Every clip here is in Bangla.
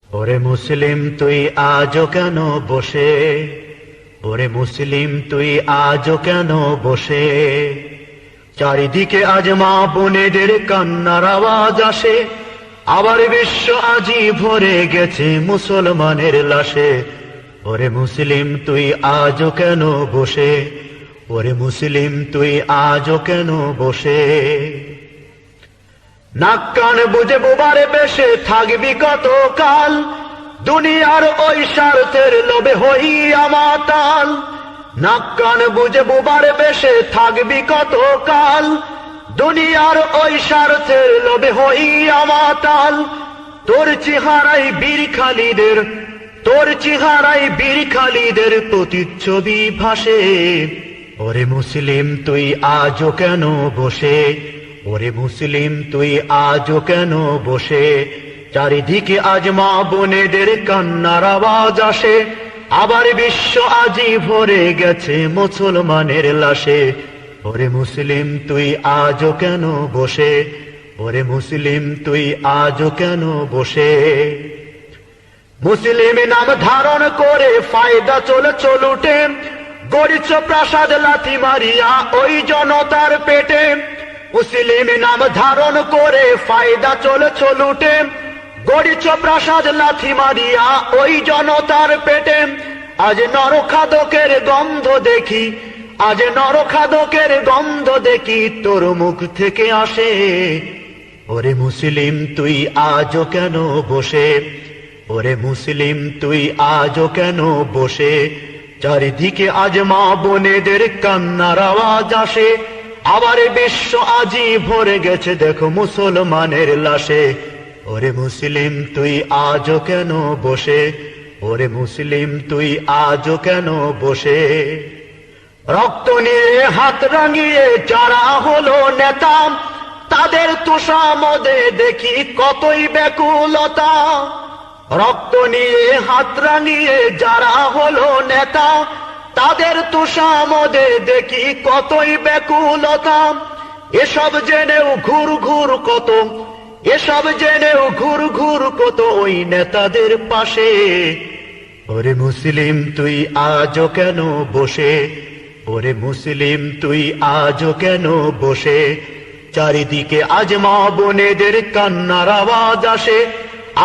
ওরে মুসলিম তুই আজও কেন বসে, ওরে মুসলিম তুই আজও কেন বসে, চারিদিকে আজ মা বোনেদের কান্নার আওয়াজ আসে, আবার বিশ্ব আজি ভরে গেছে মুসলমানের লাশে। ওরে মুসলিম তুই আজও কেন বসে, ওরে মুসলিম তুই আজও কেন বসে, নাক কান বুঝে বোবারে বেশে থাকবি কতকাল, দুনিয়ার ওই স্বার্থের লোভে হইয়া মাতাল। নাক কান বুঝে বোবারে বেশে থাকবি কতকাল, দুনিয়ার ওই স্বার্থের লোভে হইয়া মাতাল। তোর চেহারাই বীর খালিদের, তোর চেহারাই বীর খালিদের প্রতিচ্ছবি ভাসে। ওরে মুসলিম তুই আজও কেন বসে, ওরে মুসলিম তুই আজও কেন বসে, চারিদিকে আজ মা বোনেদের কান্নার আওয়াজ আসে, আবার বিশ্ব আজি ভরে গেছে মুসলমানের লাশে। ওরে মুসলিম তুই আজও কেন বসে, ওরে মুসলিম তুই আজও কেন বসে, মুসলিম নাম ধারণ করে ফায়দা চলুটে, গড়িছ প্রাসাদ লাথি মারিয়া ওই জনতার পেটে। মুসলিম নাম ধারণ করে ফায়দা চলুটে, গড়িছ প্রাসাদ লাথি মারিয়া ওই জনতার পেটে। আজ নরখাদকের গন্ধ দেখি, আজ নরখাদকের গন্ধ দেখি তোর মুখ থেকে আসে। ওরে মুসলিম তুই আজও কেন বসে, ওরে মুসলিম তুই আজও কেন বসে, চারিদিকে আজ মা বোনেদের কান্নার আওয়াজ আসে, আবার বিশ্ব আজি ভরে গেছে দেখো মুসলমানের লাশে। ওরে মুসলিম তুই আজও কেন বসে, ওরে মুসলিম তুই আজও কেন বসে, রক্ত নিয়ে হাত রাঙিয়ে যারা হলো নেতা, তাদের তোষামদে দেখি কতই ব্যাকুলতা। রক্ত নিয়ে হাত রাঙিয়ে যারা হলো নেতা, তাদের তোষামদে দেখি কতই ব্যাকুলতা। এসব জেনেও ঘুর ঘুর কত, এসব জেনেও ঘুর ঘুর কত ওই নেতাদের পাশে। ওরে মুসলিম তুই আজও কেন বসে, ওরে মুসলিম তুই আজও কেন বসে, চারিদিকে আজ মা বোনেদের কান্নার আওয়াজ আসে,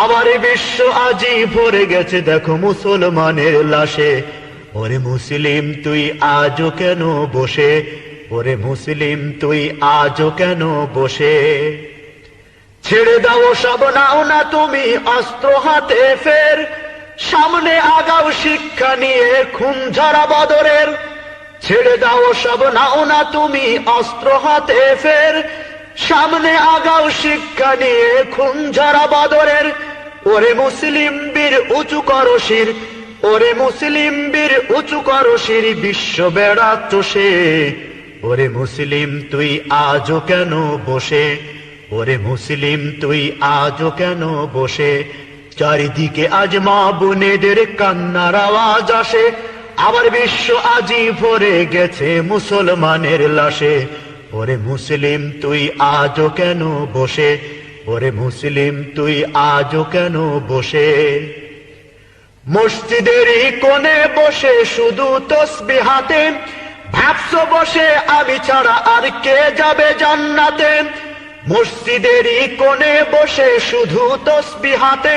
আবার বিশ্ব আজি ভরে গেছে দেখো মুসলমানের লাশে। ওরে মুসলিম তুই আজও কেন বসে, ওরে মুসলিম তুই আজও কেন বসে, ছেড়ে দাও সব নাও না তুমি অস্ত্র হাতে ফের, সামনে আগাও শিক্ষা নিয়ে খুন ঝরা বদরের। ছেড়ে দাও সব নাও না তুমি অস্ত্র হাতে ফের, সামনে আগাও শিক্ষা নিয়ে খুন ঝরা বদরের। ওরে মুসলিম বীর উঁচু করো শির, ওরে মুসলিম বীর উঁচু করো শির বিশ্ব বেড়া চষে। ওরে মুসলিম তুই আজও কেন বসে, ওরে মুসলিম তুই আজও কেন বসে, চারিদিকে আজ মা বোনেদের কান্নার আওয়াজ আসে, আবার বিশ্ব আজি ভরে গেছে মুসলমানের লাশে। ওরে মুসলিম তুই আজও কেন বসে, ওরে মুসলিম তুই আজও কেন বসে, মসজিদেরই কোণে বসে শুধু তসবিহ হাতে, ভাবছো বসে আমি ছাড়া আর কে যাবে জান্নাতে। মসজিদেরই কোণে বসে শুধু তসবিহ হাতে,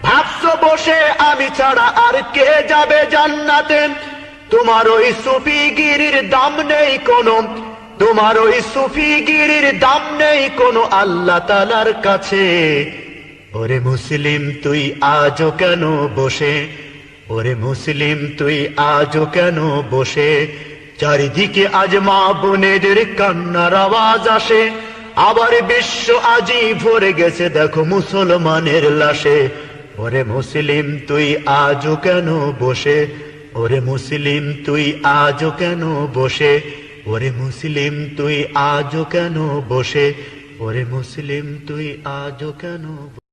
ভাবছো বসে আমি ছাড়া আর কে যাবে জান্নাতে। তোমার ওই সুফিগিরির দাম নেই কোনো, তোমার ওই সুফিগিরির দাম নেই কোনো আল্লাহ তাআলার কাছে। ওরে মুসলিম তুই আজও কেন বসে, ওরে মুসলিম তুই আজও কেন বসে, চারিদিকে আজ মা বোনেদের কান্নার আওয়াজ আসে, আবার বিশ্ব আজি ভরে গেছে দেখো মুসলমানের লাশে। ওরে মুসলিম তুই আজও কেন বসে, ওরে মুসলিম তুই আজও কেন বসে, ওরে মুসলিম তুই আজও কেন বসে, ওরে মুসলিম তুই আজও কেন